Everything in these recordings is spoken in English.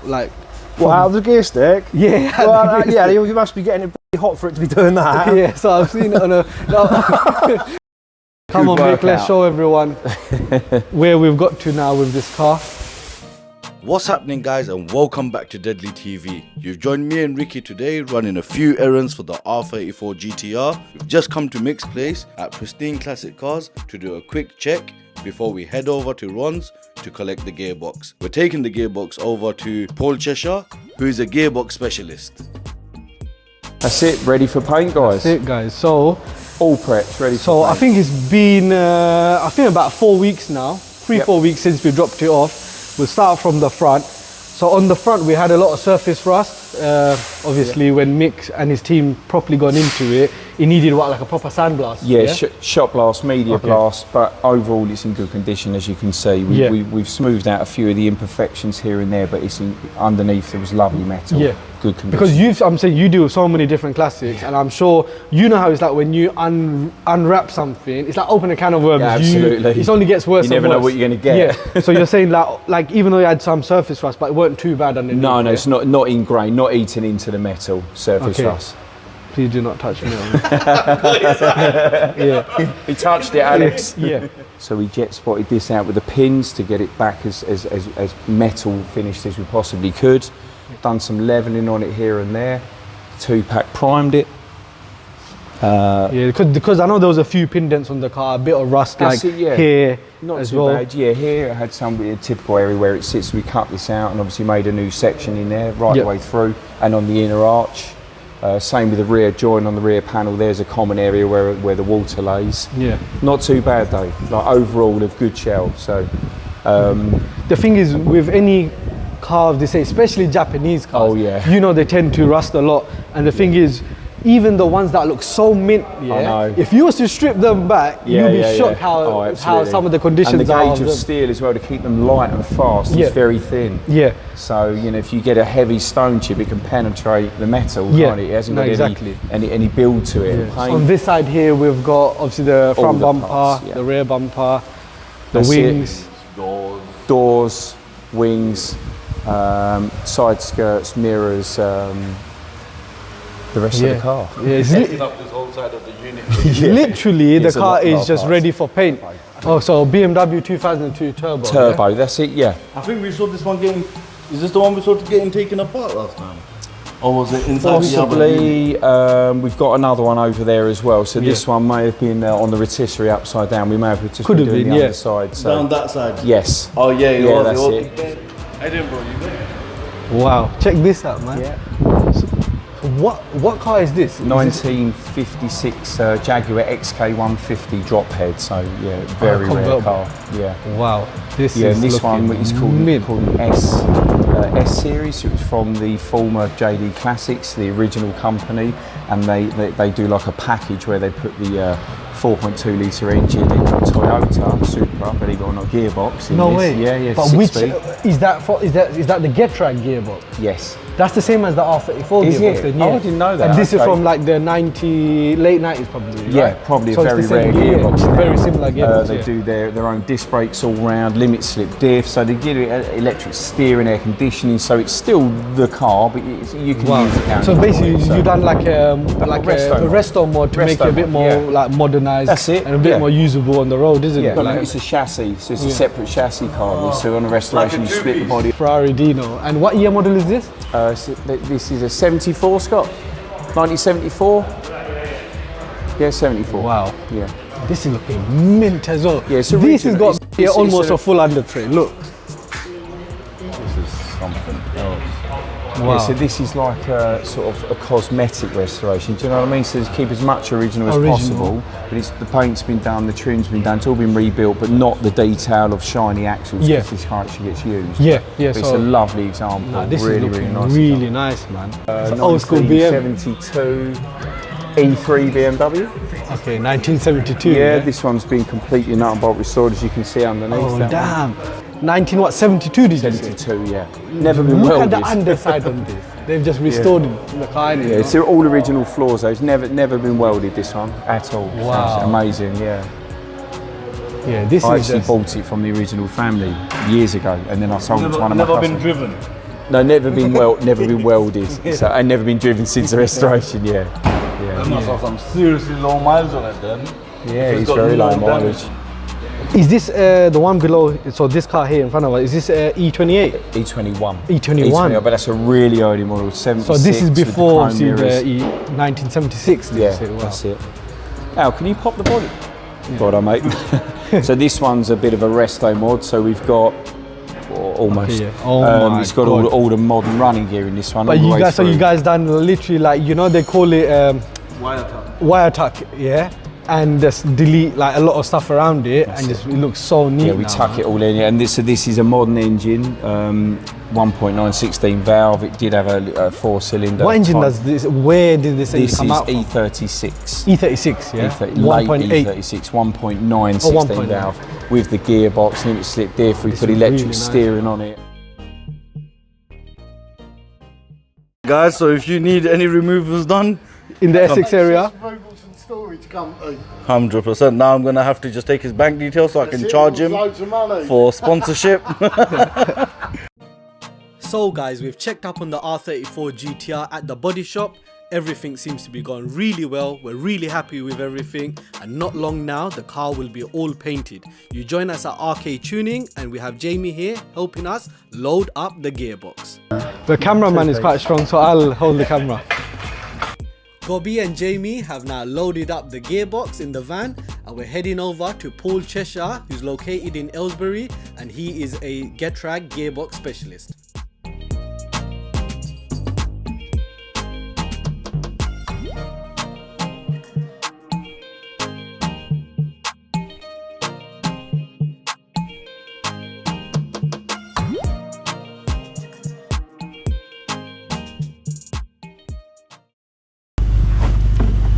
like. What, out of the gear stick? Yeah. Well, yeah, you must be getting it hot for it to be doing that. Yeah, so I've seen it on a. Come on, Mick, let's show everyone where we've got to now with this car. What's happening, guys, and welcome back to Deadly TV. You've joined me and Ricky today running a few errands for the R34 Gtr. We've just come to Mick's place at Prestine Classic Cars to do a quick check before we head over to Ron's to collect the gearbox. We're taking the gearbox over to Paul Cheshire, who is a gearbox specialist. That's it, ready for paint, guys. That's it, guys. So all prepped, ready for paint. So I think it's been about 4 weeks now, 4 weeks since we dropped it off. We'll start from the front. So on the front we had a lot of surface rust. Obviously when Mick and his team properly got into it, he needed what, like a proper sandblast? Yeah, shot blast, media blast, but overall it's in good condition, as you can see. We've smoothed out a few of the imperfections here and there, but it's underneath there was lovely metal. Yeah. Good condition. Because I'm saying you deal with so many different classics, and I'm sure you know how it's like when you unwrap something. It's like opening a can of worms. Yeah, absolutely. It only gets worse. You never know what you're going to get. Yeah. So you're saying like even though you had some surface rust, but it weren't too bad underneath. No, it's not ingrained, not eating into the metal surface rust. Please do not touch me. Yeah. He touched it, Alex. Yeah. So we jet spotted this out with the pins to get it back as metal finished as we possibly could. Done some leveling on it here and there. 2-pack primed it. Because I know there was a few pin dents on the car, a bit of rust here not as too well. Bad. Yeah, here it had some typical area where it sits. So we cut this out and obviously made a new section in there right the way through, and on the inner arch. Same with the rear joint on the rear panel. There's a common area where the water lays. Yeah. Not too bad though. Like overall, a good shell. So the thing is, with any car of this age, especially Japanese cars, you know they tend to rust a lot. And the thing is, even the ones that look so mint, if you was to strip them back, you'd be shocked how some of the conditions are. And the gauge of steel as well to keep them light and fast is very thin. Yeah. So you know, if you get a heavy stone chip, it can penetrate the metal. Can't it? It hasn't got any build to it. Yeah. So on this side here, we've got obviously the front bumper, the rear bumper, the wings, doors, wings, side skirts, mirrors. The rest of the car. Yeah, it's up this whole side of the unit. Literally, the car is just ready for paint. Oh, so BMW 2002 turbo. Turbo, that's it, yeah. I think we saw this one getting. Is this the one we saw getting taken apart last time? Or was it inside possibly, the other? We've got another one over there as well. So this one may have been on the rotisserie upside down. We may have just been doing the other side. So. Down that side? Yes. Oh yeah, that's it. I didn't bro, you there? Wow, check this out, man. Yeah. What car is this? 1956 Jaguar XE150 drop head. So yeah, very rare car. Yeah. Wow. This is and this one is called an S series. It was from the former JD Classics, the original company, and they do like a package where they put the 4.2 litre engine in a Toyota Supra, believe it or not, gearbox. No way. Yeah. But which is that the Getrag Gearbox? Yes. That's the same as the R34 Gearbox. Then, yeah. Oh, I didn't know that. And this is from like the late 90s probably. Yeah, right? probably so a very rare gearbox. Very similar gearbox. They do their own disc brakes all round, limit slip diff, so they give it electric steering, air conditioning, so it's still the car, but you can use it down. So basically you've done like a resto mod to make it a bit more like modernised. That's it. And a bit more usable on the road, isn't it? Like, it's a chassis, so it's a separate chassis car. So on a restoration you split the body. Ferrari Dino. And what year model is this? This is a 74, Scott? 1974? Yeah, 74. Wow. Yeah. This is looking mint as well. Yeah, so this has got almost a full under tray. Look. This is something else. Wow. Yeah, so this is like a sort of a cosmetic restoration. Do you know what I mean? So to keep as much original as possible, but the paint's been done, the trim's been done, it's all been rebuilt, but not the detail of shiny axles because this car actually gets used. Yeah. But it's a lovely example. This really, is really nice. Really nice, man. Old school BM. 72 E3 BMW. Okay, 1972. Yeah, this one's been completely nut and bolt restored, as you can see underneath. Oh damn! 1972 did you say? 72, yeah. Never been welded. Look at the underside on this. They've just restored the car. Yeah, it's all original floors though. It's never been welded, this one at all. Wow. It's amazing, yeah. Yeah, this I is actually bought it from the original family years ago, and then I sold it to one of my customers. Never been driven. No, never been welded, so, and never been driven since the restoration. Yeah. That must have some seriously low miles on it then. Yeah, it's very low mileage. Is this the one below? So this car here in front of us, is this E28? E21. E21. But that's a really early model, 76. So this is before with the chrome mirrors. 1976. Did Yeah, you say? Wow. that's it. Al, can you pop the body? God, mate. So this one's a bit of a resto mod. So we've got almost. Okay, yeah. Oh my it's got God. all the modern running gear in this one. But all the you way guys, so through. you guys done literally like, you know, they call it wire tuck, yeah, and just delete like a lot of stuff around it, and just it looks so neat. Yeah, we tuck it all in. And this is a modern engine, 1.916 valve. It did have a 4-cylinder. What engine does this? Where did this engine come out from? E36. E36, yeah. Late E36, 1.916 valve with the gearbox, limit slip diff. We put electric really nice. steering on it. Guys, so if you need any removals done, In the Essex area. 100%. Now I'm gonna have to just take his bank details so I can charge him for sponsorship. So guys, we've checked up on the R34 Gtr at the body shop. Everything seems to be going really well. We're really happy with everything, and not long now the car will be all painted. You join us at RK Tuning, and we have Jamie here helping us load up the gearbox. The cameraman is quite strong, so I'll hold the camera. Gobbee and Jamie have now loaded up the gearbox in the van, and we're heading over to Paul Cheshire, who's located in Aylesbury, and he is a Getrag Gearbox specialist.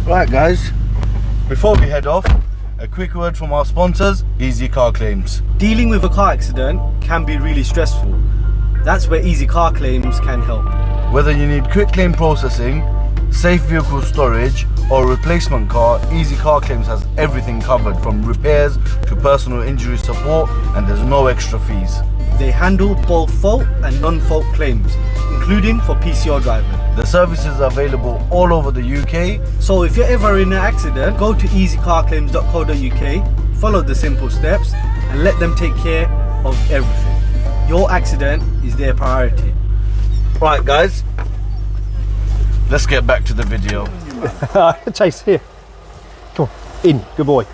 Right guys, before we head off, a quick word from our sponsors, Easy Car Claims. Dealing with a car accident can be really stressful. That's where Easy Car Claims can help. Whether you need quick claim processing, safe vehicle storage or replacement car, Easy Car Claims has everything covered from repairs to personal injury support, and there's no extra fees. They handle both fault and non-fault claims, including for PCO driving. The service is available all over the UK. So if you're ever in an accident, go to easycarclaims.co.uk, follow the simple steps, and let them take care of everything. Your accident is their priority. Right guys, let's get back to the video. Chase, here. Come on, in, good boy.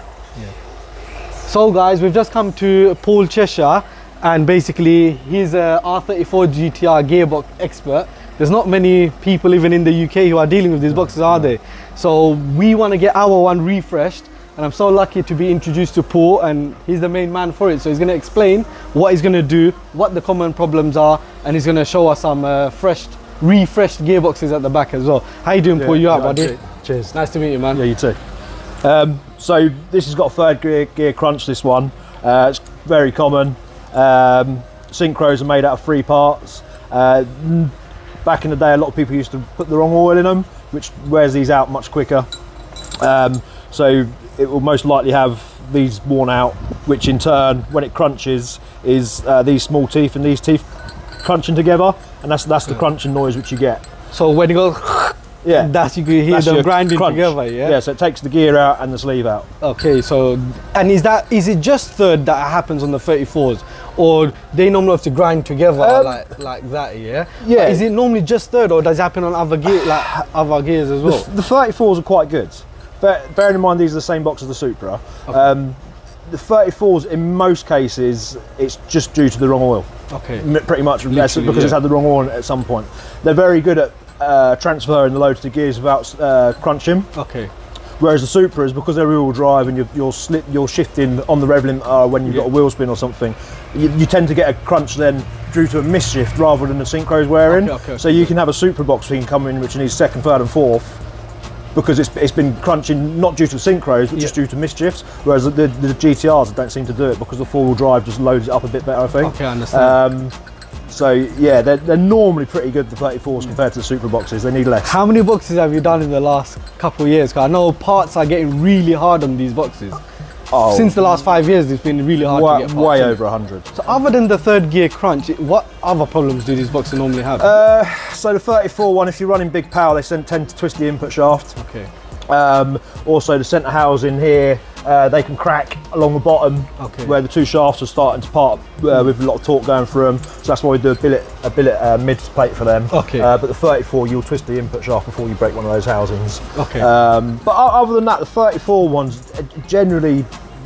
So guys, we've just come to Paul Cheshire, and basically he's a R34 Gtr gearbox expert. There's not many people even in the UK who are dealing with these boxes, are they? So we want to get our one refreshed, and I'm so lucky to be introduced to Paul, and he's the main man for it. So he's going to explain what he's going to do, what the common problems are, and he's going to show us some refreshed gearboxes at the back as well. How you doing, Paul? You up, buddy? Cheers. Nice to meet you, man. Yeah, you too. So this has got a third gear crunch, this one. It's very common. Synchros are made out of 3 parts. Back in the day, a lot of people used to put the wrong oil in them, which wears these out much quicker. So it will most likely have these worn out, which in turn, when it crunches, is these small teeth and these teeth crunching together, and that's the crunching noise which you get. So when it goes, Yeah, that's you can hear that's them your grinding crunch. together, yeah? Yeah, so it takes the gear out and the sleeve out. Okay, so, and is it just third that happens on the 34s? Or they normally have to grind together like that, yeah? Yeah. But is it normally just third, or does it happen on other gears as well? The 34s are quite good, but bearing in mind these are the same box as the Supra. Okay. The 34s, in most cases, it's just due to the wrong oil. Okay. Pretty much, Literally, because it's had the wrong oil at some point. They're very good at transferring the load to the gears without crunching. Okay. Whereas the Supras, because they're rear-wheel drive and you're shifting on the rev limiter when you've got a wheel spin or something, you tend to get a crunch then due to a misshift rather than the synchros wearing. Okay. So you can have a Supra box that can come in which needs second, third and fourth, because it's been crunching not due to synchros but just due to misshifts, whereas the GTRs don't seem to do it because the four-wheel drive just loads it up a bit better, I think. Okay, I understand. So yeah, they're normally pretty good, the 34s, compared to the Supra boxes. They need less. How many boxes have you done in the last couple of years? 'Cause I know parts are getting really hard on these boxes. since the last 5 years, it's been really hard to get parts way in. over 100. So other than the third gear crunch, what other problems do these boxes normally have? So the 34 one, if you're running big power, they tend to twist the input shaft. Okay. Also the centre housing here, they can crack along the bottom where the two shafts are starting to part with a lot of torque going through them. So that's why we do a billet mid plate for them. Okay. But the 34, you'll twist the input shaft before you break one of those housings. Okay. But other than that, the 34 ones are generally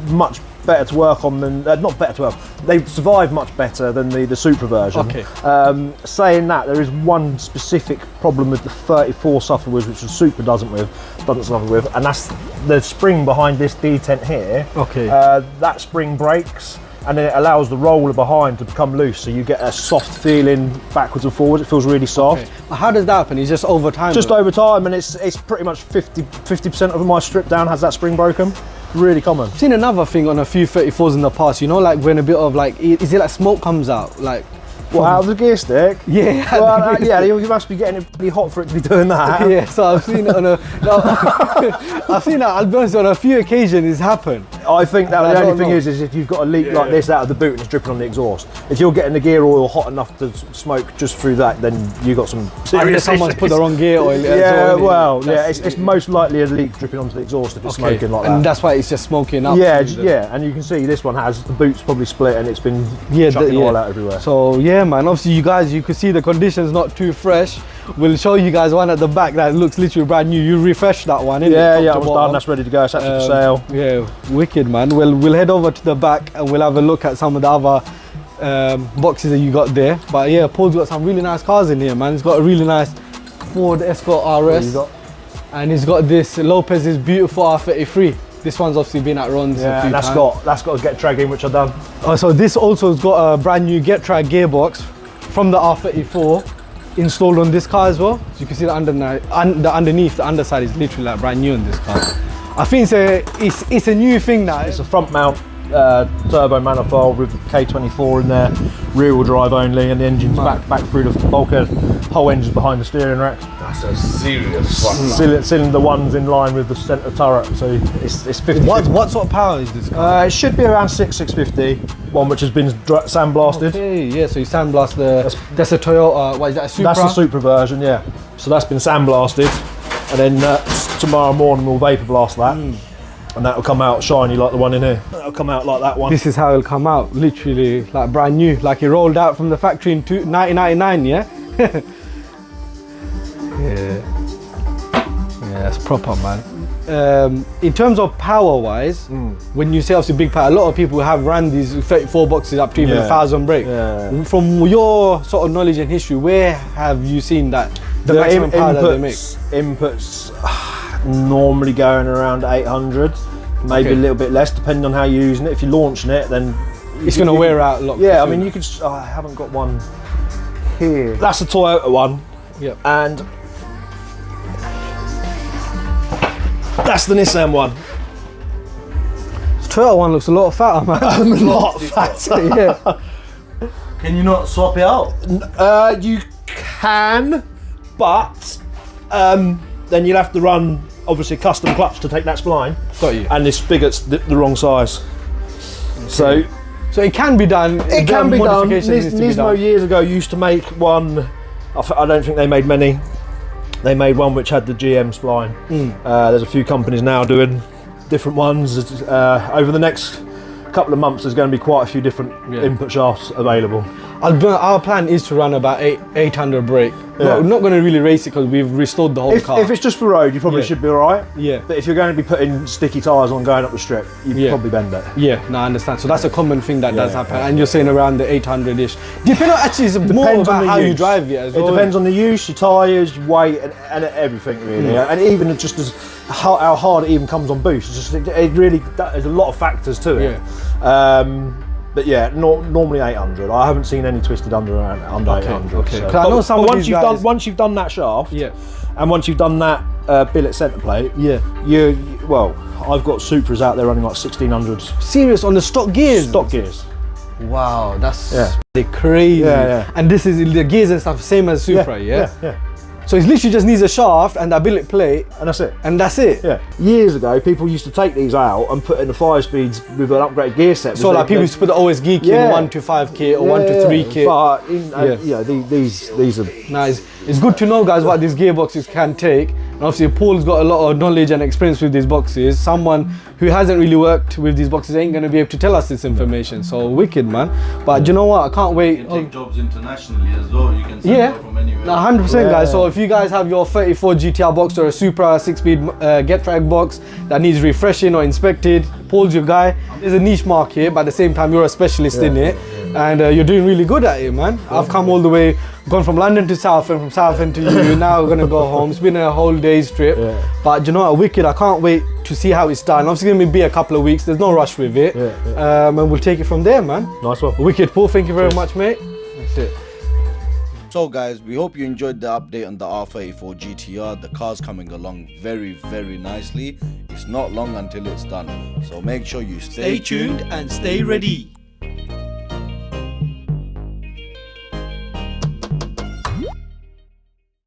much better to work on than, not better to work, they survive much better than the Supra version. Okay. Saying that, there is one specific problem with the 34 suffer with, which the Supra doesn't suffer with, and that's the spring behind this detent here. Okay. That spring breaks, and then it allows the roller behind to become loose, so you get a soft feeling backwards and forwards. It feels really soft. Okay. How does that happen? It's just over time? Just over time, and it's pretty much 50% of my strip down has that spring broken. Really common. I've seen another thing on a few 34s in the past, you know, like when a bit of like, is it like smoke comes out? Like, well, out of the gear stick? Yeah. Well, yeah, you must be getting it pretty hot for it to be doing that. Yeah, so I've seen it on a, I've seen that, I'll be honest, on a few occasions it's happened. I think that But the only thing is if you've got a leak like this out of the boot and it's dripping on the exhaust, if you're getting the gear oil hot enough to smoke just through that, then you got some serious Unless someone's issues. put the wrong gear oil. Yeah, well, yeah, it's most likely a leak dripping onto the exhaust if it's smoking like that. And that's why it's just smoking up. Yeah, yeah, and you can see this one has, the boot's probably split and it's been chucking oil out everywhere. So yeah, man, obviously you guys, you can see the condition's not too fresh. We'll show you guys one at the back that looks literally brand new. You refreshed that one, innit? Yeah, it was done, that's ready to go, it's actually for sale. Yeah, wicked, man. We'll head over to the back and we'll have a look at some of the other boxes that you got there. But yeah, Paul's got some really nice cars in here, man. He's got a really nice Ford Escort RS. And he's got this Lopez's beautiful R33. This one's obviously been at Ron's a few that's times. got a Getrag in, which I've done. So this also has got a brand new Getrag Gearbox from the R34 installed on this car as well. So you can see the underneath, the underside is literally like brand new on this car. I think it's a new thing now. It's a front mount turbo manifold with K24 in there, rear wheel drive only, and the engine's back through the bulkhead. Whole engine's behind the steering rack. That's a serious one. Cylinder one's in line with the centre turret, so it's 50. What sort of power is this car? It should be around 650. One which has been sandblasted. Okay, yeah, so you sandblast that's a Toyota, what is that, a Supra? That's the Supra version, yeah. So that's been sandblasted, and then tomorrow morning we'll vapor blast that. And that'll come out shiny like the one in here. That'll come out like that one. This is how it'll come out, literally like brand new, like it rolled out from the factory in 1999, yeah? Yeah, that's proper, man. In terms of power wise, when you say obviously big power, a lot of people have ran these 34 boxes up to even 1,000 brake. Yeah. From your sort of knowledge and history, where have you seen that the maximum power that they make? Inputs normally going around 800, maybe a little bit less depending on how you're using it. If you're launching it, then it's going to wear out a lot. Yeah, I mean you could. I haven't got one here. That's a Toyota one. Yep. And that's the Nissan one. The Toyota one looks a lot fatter, man. A lot fatter. Yeah. Can you not swap it out? You can, but then you'll have to run obviously a custom clutch to take that spline. Got you. And this spigot's the wrong size. Okay. So it can be done. It can be done. Nismo years ago used to make one. I don't think they made many. They made one which had the GM spline. There's a few companies now doing different ones. Over the next couple of months, there's going to be quite a few different input shafts available. Our plan is to run about 800 brake. Yeah. Not going to really race it because we've restored the whole car. If it's just for road, you probably should be all right. Yeah. But if you're going to be putting sticky tyres on going up the strip, you'd probably bend it. Yeah, no, I understand. So that's a common thing that does happen. And you're saying around the 800-ish. Depending on, actually, it's more about how you drive it as well. It depends on the use, your tyres, your weight, and everything really. And even just as how hard it even comes on boost. It's just, it really, there's a lot of factors to it. But yeah, normally 800. I haven't seen any twisted under 800. Okay. So. I know some of these guys, once you've done that shaft, and once you've done that billet centre plate, well, I've got Supras out there running like 1600. Serious on the stock gears? Stock gears. Wow, that's crazy. And this is the gears and stuff, same as Supra, yeah. So it literally just needs a shaft and that billet plate, And that's it. and that's it. Yeah. Years ago, people used to take these out and put in the 5-speeds with an upgraded gear set. So like people used to put the OS geek in 1 to 5 kit or 1 to 3 kit. But these are Nice. It's good to know, guys, what these gearboxes can take. And obviously, Paul's got a lot of knowledge and experience with these boxes. Someone who hasn't really worked with these boxes ain't going to be able to tell us this information. So wicked, man. But you know what? I can't wait. You can take jobs internationally as well. You can send Yeah, them from anywhere. 100%, guys. So if you guys have your 34 GTR box or a Supra 6-speed Getrag box that needs refreshing or inspected, Paul's your guy. There's a niche market, but at the same time, you're a specialist in it. And you're doing really good at it, man. I've come all the way, gone from London to Southend, from Southend to you. Now we're gonna go home. It's been a whole day's trip. But you know what, wicked. I can't wait to see how it's done. Obviously, it's gonna be a couple of weeks. There's no rush with it. And we'll take it from there, man. nice one. Wicked, Paul. Thank you very much, mate. That's it. So guys, we hope you enjoyed the update on the R34 GTR. The car's coming along very, very nicely. It's not long until it's done. So make sure you stay tuned and stay ready.